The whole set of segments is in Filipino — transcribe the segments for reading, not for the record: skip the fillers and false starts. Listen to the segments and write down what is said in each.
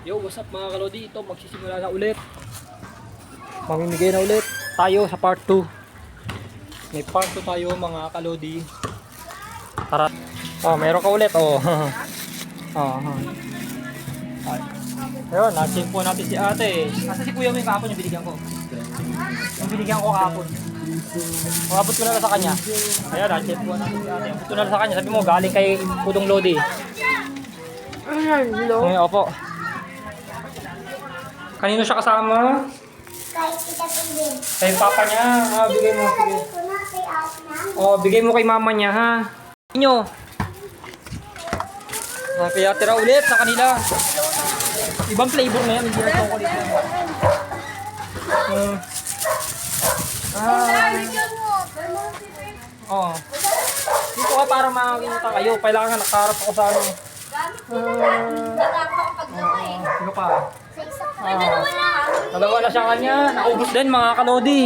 Yo, what's up mga kalodi? Ito, magsisimula na ulit. Mamimigay na ulit tayo sa part 2. May part 2 tayo mga kalodi. Tara. Oh, meron ka ulit. Oh. Ayun, na-check po natin si ate. Kasi si kuya mo yung kahapon yung binigyan ko. Yung binigyan ko kahapon. Abot ko na lang sa kanya. Ayun, na-check po natin si ate. Abot ko na lang sa kanya. Sabi mo, galing kay Pudong Lodi. Hello? Ngayon, opo. Kanino siya kasama? Kahit kita pindin. Kay papa niya. Ah, bigay mo. Sige. Ko na kay Asna. Oh, bigay mo kay mama niya, ha? Inyo. Kaya tira ulit sa kanila. Ibang flavor na yan. Hindi na chocolate yan. Oh. Dito ka para makakita kayo. Kailangan nakaharap ako sa ano. Sino pa? Dalawa na siya kanya. Naubos din mga kalodi.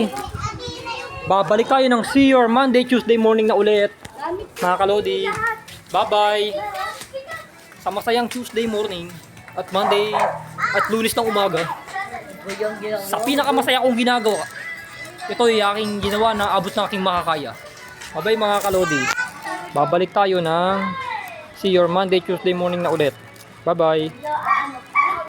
Babalik tayo ng See Your Monday, Tuesday morning na ulit. Mga kalodi. Bye-bye. Sa masayang Tuesday morning at Monday at Lunes ng umaga. Sa pinakamasaya kong ginagawa. Ito ay aking ginawa na abot ng aking makakaya. Bye-bye mga kalodi. Babalik tayo ng See Your Monday, Tuesday morning na ulit. Bye-bye.